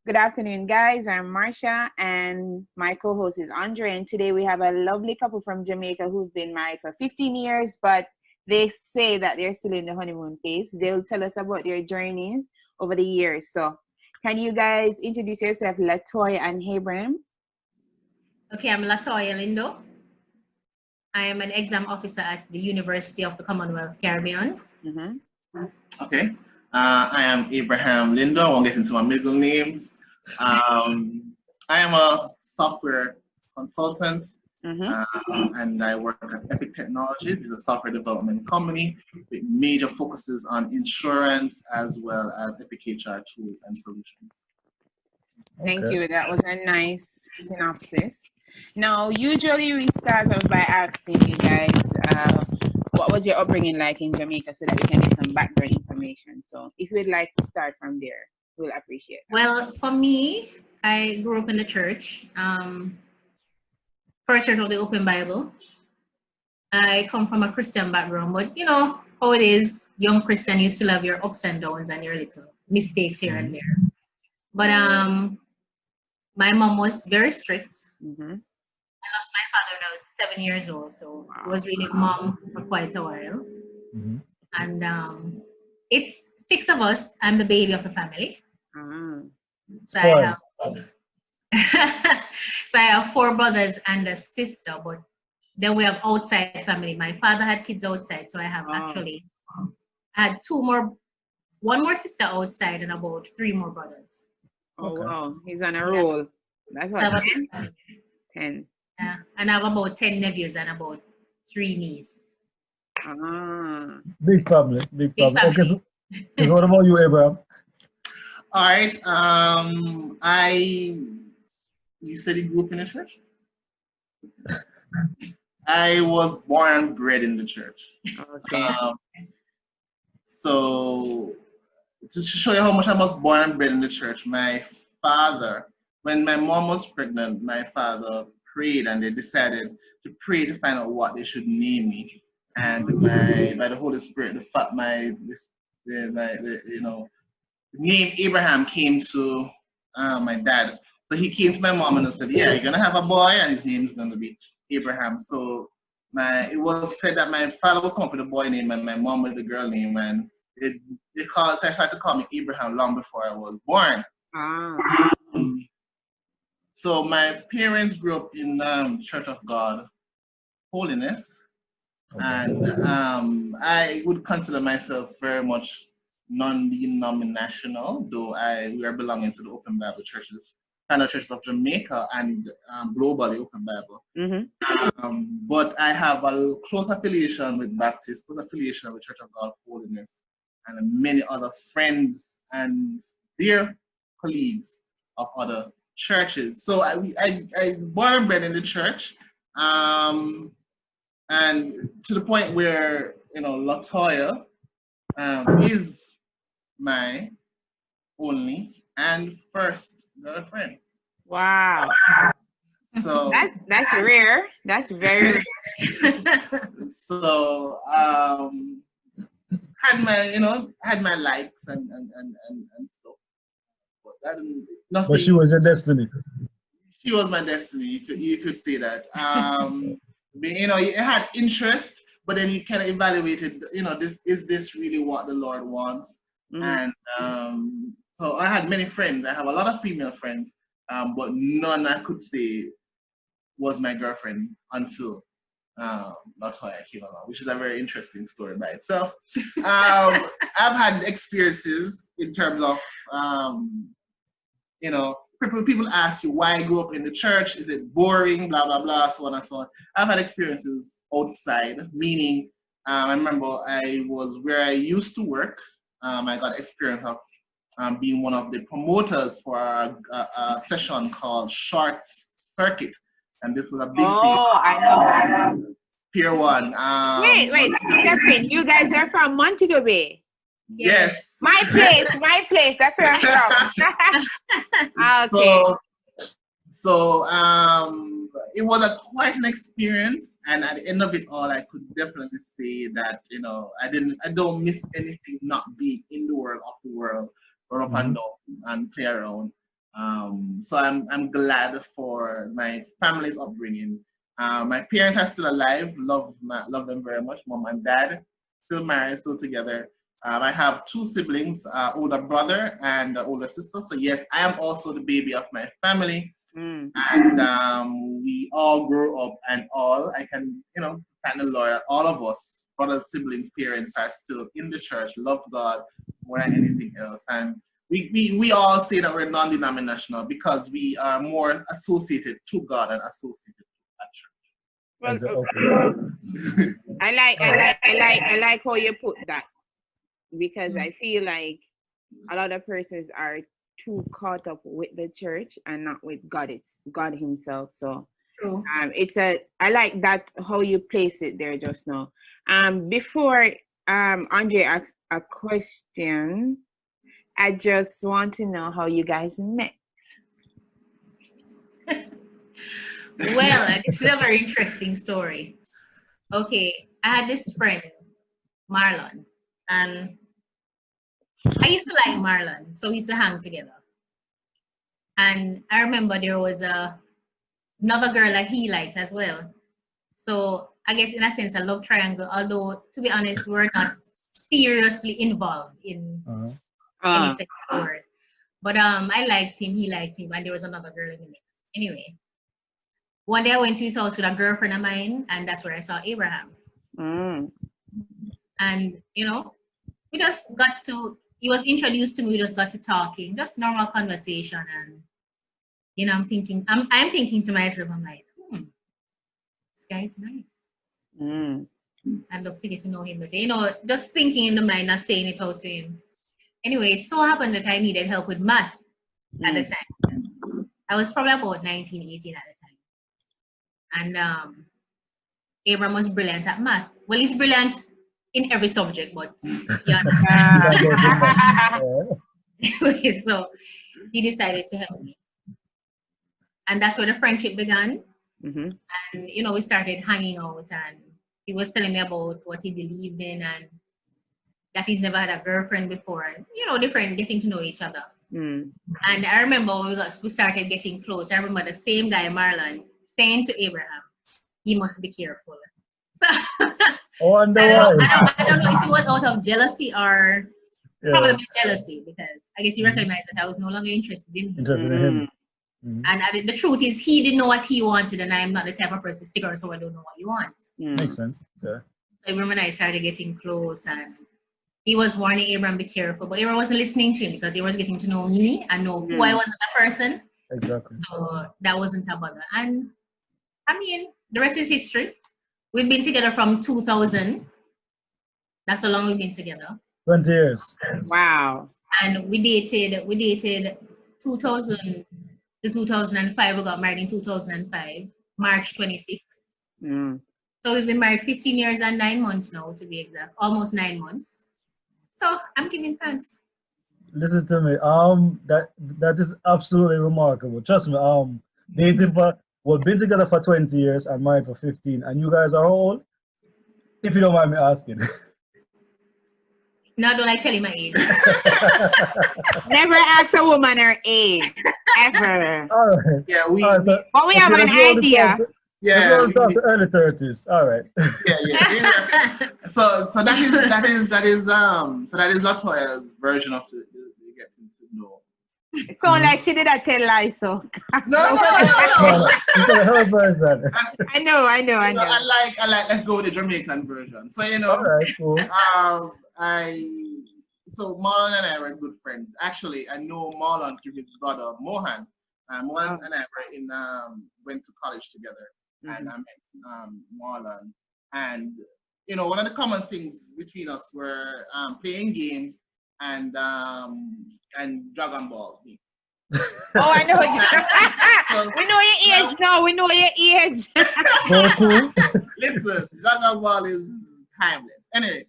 Good afternoon, guys. I'm Marsha, and my co-host is Andre. And today we have a lovely couple from Jamaica who've been married for 15 years, but they say that they're still in the honeymoon phase. They'll tell us about their journeys over the years. So, can you guys introduce yourself, Latoya and Abraham? Okay, I'm Latoya Lindo. I am an exam officer at the University of the Commonwealth Caribbean. Okay. I am Abraham Lindo. I won't get into my middle names. I am a software consultant, and I work at Epic Technologies. It's a software development company with major focuses on insurance as well as Epic HR tools and solutions. Thank you. That was a nice synopsis. Now, usually we start off by asking you guys, what was your upbringing like in Jamaica, so that we can get some background information. So if you'd like to start from there, we'll appreciate it. Well, for me, I grew up in the church. First Church of the Open Bible. I come from a Christian background, but you know how it is, young Christian, you still have your ups and downs and your little mistakes here and there. But my mom was very strict. I lost my father when I was 7 years old, so I was really mom for quite a while. And it's 6 of us. I'm the baby of the family. So I have 4 brothers and a sister, but then we have outside family. My father had kids outside, so I have I had 1 more sister outside and about 3 more brothers. Wow, he's on a roll. That's what, 10? Yeah, and I have about 10 nephews and about 3 nieces. Big family, big family. Okay, so what about you, Abraham? All right. You said you grew up in the church? I was born and bred in the church. Okay. So to show you how much I was born and bred in the church, my father, when my mom was pregnant, my father prayed, and they decided to pray to find out what they should name me. And by the Holy Spirit, the name Abraham came to my dad. So he came to my mom and said, "Yeah, you're gonna have a boy, and his name is gonna be Abraham." So it was said that my father would come up with a boy name and my mom with the girl name, and they started to call me Abraham long before I was born. So my parents grew up in Church of God Holiness, and I would consider myself very much non-denominational, though we are belonging to the Open Bible churches, kind of churches of Jamaica and globally Open Bible. But I have a close affiliation with Baptist, close affiliation with Church of God Holiness, and many other friends and dear colleagues of other churches. So I born and bred in the church, and to the point where Latoya is my only and first girlfriend. Wow. So that's rare. That's very rare. So had my likes and stuff. But she was your destiny. She was my destiny. You could say that. It had interest, but then you kind of evaluated. Is this really what the Lord wants? And so I had many friends. I have a lot of female friends, but none I could say was my girlfriend until Latoya came along, which is a very interesting story by itself. I've had experiences in terms of people ask you why I grew up in the church. Is it boring? Blah blah blah, so on and so on. I've had experiences outside, meaning I remember I was where I used to work. I got experience of being one of the promoters for a session called Short Circuit, and this was a big thing. I know. Pier 1. Wait, Stephen, you guys are from Montego Bay. Yes. My place. That's where I'm from. Okay. So it was quite an experience, and at the end of it all, I could definitely say that I don't miss anything not being in the world, of the world, run up and down and play around. So I'm glad for my family's upbringing. My parents are still alive. Love them very much. Mom and dad still married, still together. I have two siblings, older brother and older sister. So yes, I am also the baby of my family. And we all grew up, and all I can, thank the Lord that all of us, brothers, siblings, parents, are still in the church, love God more than anything else. And we all say that we're non-denominational because we are more associated to God and associated to that church. Well, okay. I like how you put that, because I feel like a lot of persons are too caught up with the church and not with God. It's God Himself. So I like that how you place it there just now. Before Andre asks a question, I just want to know how you guys met. Well, this is a very interesting story. Okay, I had this friend, Marlon, and I used to like Marlon, so we used to hang together. And I remember there was another girl that he liked as well. So I guess in a sense, a love triangle, although to be honest, we're not seriously involved in any sexual word. But I liked him, he liked me, and there was another girl in the mix. Anyway, one day I went to his house with a girlfriend of mine, and that's where I saw Abraham. And we just got to, he was introduced to me, we just got to talking, just normal conversation. And I'm thinking to myself, I'm like, this guy's nice. I'd love to get to know him better. Just thinking in the mind, not saying it out to him. Anyway, so happened that I needed help with math at the time. I was probably about 19, 18 at the time. And Abram was brilliant at math. Well, he's brilliant in every subject, but you understand. Anyway, so he decided to help me. And that's where the friendship began. And, we started hanging out, and he was telling me about what he believed in and that he's never had a girlfriend before, and, different, getting to know each other. And I remember when we started getting close, I remember the same guy, Marlon, saying to Abraham, he must be careful. So, I don't know if it was out of jealousy or probably jealousy, because I guess he recognized that I was no longer interested in him. And the truth is, he didn't know what he wanted, and I'm not the type of person to stick around, so I don't know what you want. Makes sense. Yeah. So Abraham and I started getting close, and he was warning Abraham, be careful, but Abraham wasn't listening to him because he was getting to know me and know who I was as a person. Exactly. So that wasn't a bother. And I mean, the rest is history. We've been together from 2000. That's how long we've been together. 20 years. Wow. And we dated 2000 to 2005. We got married in 2005, March 26. So we've been married 15 years and 9 months now, to be exact, almost 9 months. So I'm giving thanks. Listen to me. That is absolutely remarkable. Trust me. We've been together for 20 years and married for 15. And you guys are how old? If you don't mind me asking. Now don't I tell you my age. Never ask a woman her age. Ever. All right. Yeah, but we have an idea. Yeah, we're to early 30s. All right. Yeah. So that is Latoya's version of the getting to know. It sounds like she did a tell lie, so. No. Her version. I know. I like. Let's go with the Jamaican version. So All right, cool. So Marlon and I were good friends. Actually, I know Marlon through his brother Mohan. Mohan and I went to college together. And I met Marlon. And, one of the common things between us were playing games and Dragon Ball Z. Oh, I know. So, we know your age now. We know your age. Listen, Dragon Ball is timeless. Anyway,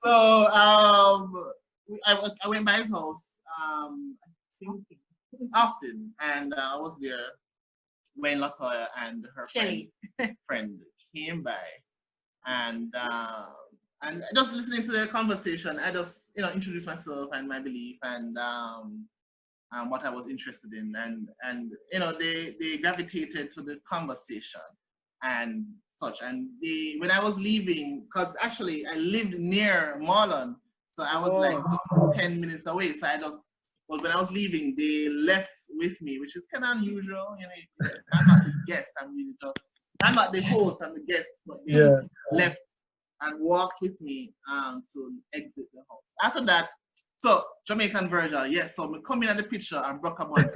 so I went by his house often, and I was there when Latoya and her friend came by, and just listening to their conversation, I just introduced myself and my belief, and what I was interested in, and you know, they gravitated to the conversation and such. And when I was leaving, because actually I lived near Marlon, so I was like just 10 minutes away. So when I was leaving, they left with me, which is kind of unusual. You know, I'm not the guest. I'm not the host. I'm the guest, but they left and walked with me to exit the house. After that, so Jamaican version, yes. So I come in at the picture and broke up one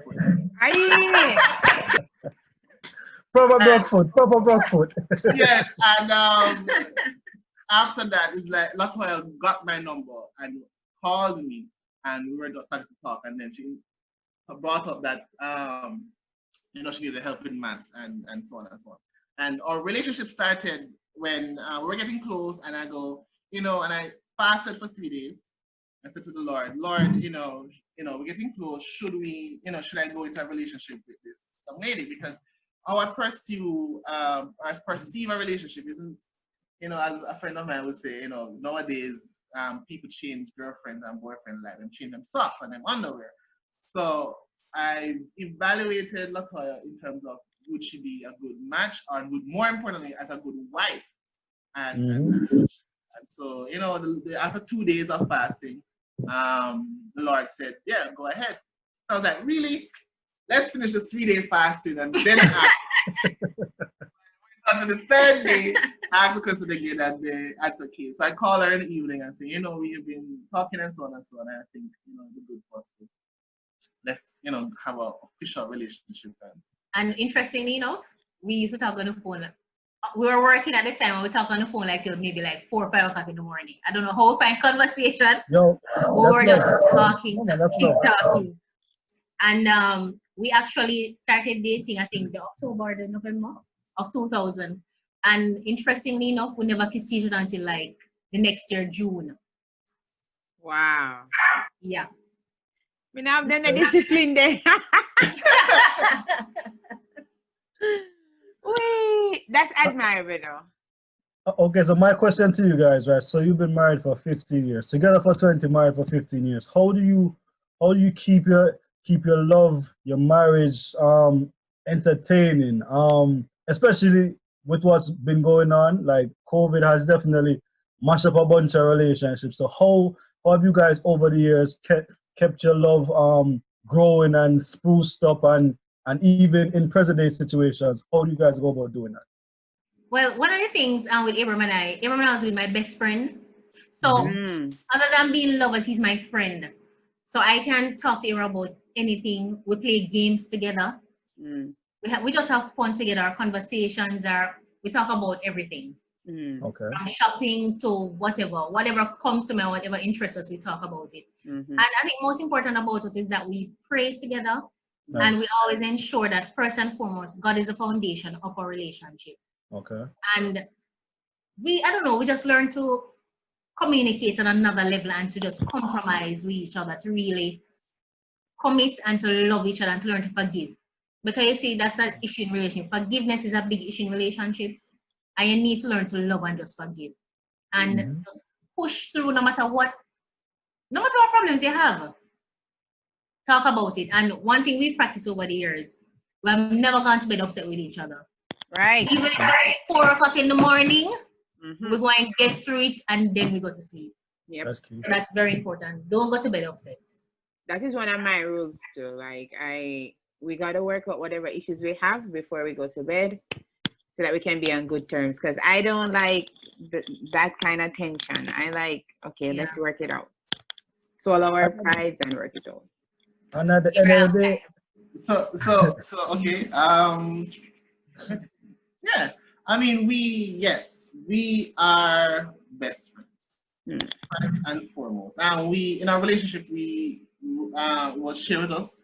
foot. Proper broke foot. Yes, and after that, it's like Latoya got my number and called me, and we were just starting to talk, and then she brought up that you know, she needed help in maths and so on and so on. And our relationship started when we were getting close, and I go, you know, and I fasted for 3 days. I said to the Lord, you know, we're getting close. Should I go into a relationship with this some lady? Because how I purseive a relationship isn't, you know, as a friend of mine would say, you know, nowadays people change girlfriends and boyfriends, like them change them socks and them underwear. So I evaluated Latoya in terms of would she be a good match, or would, more importantly, as a good wife. And so, you know, after 2 days of fasting, the Lord said, yeah, go ahead. So I was like, really? Let's finish the 3-day fasting and then after the 3rd day, I asked the question again, and that's okay. So I call her in the evening and say, you know, we've been talking and so on and so on. And I think, you know, it's good for us to let's, you know, have an official relationship. And interestingly, you know, we used to talk on the phone. We were working at the time, and we talk on the phone like till maybe like 4 or 5 o'clock in the morning. I don't know how we find conversation. Yo, we were just talking. And we actually started dating, I think, the October or the November of 2000. And interestingly enough, we never kissed each other until like the next year, June. Wow. Yeah. We now have done a discipline there. Wait, that's admirable though. Okay, so my question to you guys, right? So you've been married for 15 years, together for 20, married for 15 years. How do you keep your love, your marriage entertaining? Especially with what's been going on, like COVID has definitely mashed up a bunch of relationships. So how have you guys over the years kept your love growing and spruced up, and even in present day situations, how do you guys go about doing that? Well, one of the things with Abraham and I was with my best friend. So other than being lovers, he's my friend. So I can talk to him about anything. We play games together. We just have fun together. Our conversations we talk about everything. Okay. From shopping to whatever comes to mind, whatever interests us, we talk about it. And I think most important about it is that we pray together. Nice. And we always ensure that first and foremost, God is the foundation of our relationship. Okay. And we just learn to communicate on another level and to just compromise with each other, to really commit and to love each other and to learn to forgive. Because you see, that's an issue in relationship. Forgiveness is a big issue in relationships. And you need to learn to love and just forgive. And just push through no matter what problems you have. Talk about it. And one thing we've practiced over the years, we have never gone to bed upset with each other. Right. Even if it's 4 o'clock in the morning, we go and get through it and then we go to sleep. Yep. That's key. So that's very important. Don't go to bed upset. That is one of my rules too. Like we gotta work out whatever issues we have before we go to bed, so that we can be on good terms. Because I don't like that kind of tension. I like, okay, let's work it out. Swallow our prides and work it out. And at the end of the day, so okay. Yeah. I mean, we are best friends first and foremost. And we, in our relationship, we was shared with us.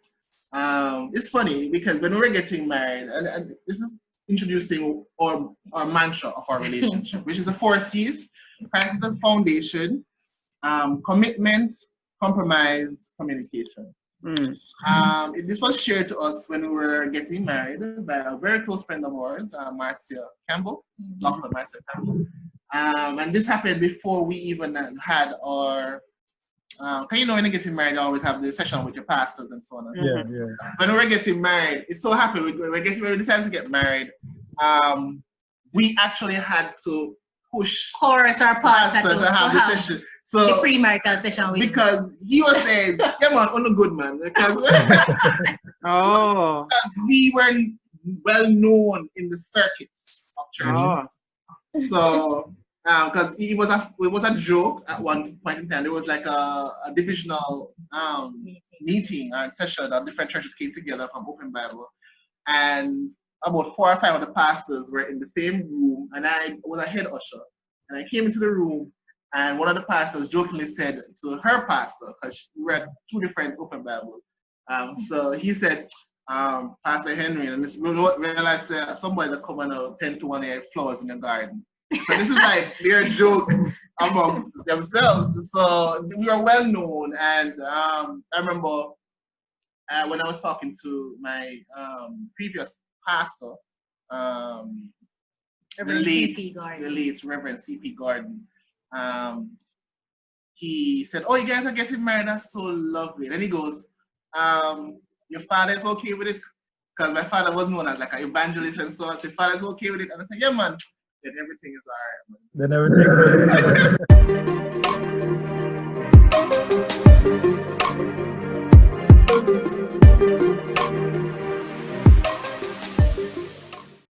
It's funny because when we were getting married, and this is introducing our mantra of our relationship, which is the 4 C's: Christ is the foundation, commitment, compromise, communication. This was shared to us when we were getting married by a very close friend of ours, Marcia Campbell, Dr. Marcia Campbell. And this happened before we even had our because you know when you get married, you always have the session with your pastors and so on and so on. Yeah. When we're getting married, it's so happy when we decided to get married. We actually had to push chorus our pastor to have the session. So the premarital session with because he was saying, "Yeah, man, on the good man," because because we were well known in the circuits of church. So because it was a joke at one point in time. There was like a divisional meeting and session that different churches came together from Open Bible, and about 4 or 5 of the pastors were in the same room, and I was a head usher, and I came into the room, and one of the pastors jokingly said to her pastor, because we were at 2 different Open Bible, so he said, Pastor Henry, and this realized somebody that come and tend to one of your flowers in your garden. So this is like their joke amongst themselves. So we are well known, and I remember when I was talking to my previous pastor, the late Reverend C.P. Gordon, he said, "Oh, you guys are getting married. That's so lovely." And then he goes, "Your father is okay with it?" Because my father was known as like an evangelist and so on. So your father's okay with it? And I said, "Yeah, man." Then everything is all right, man. Then everything is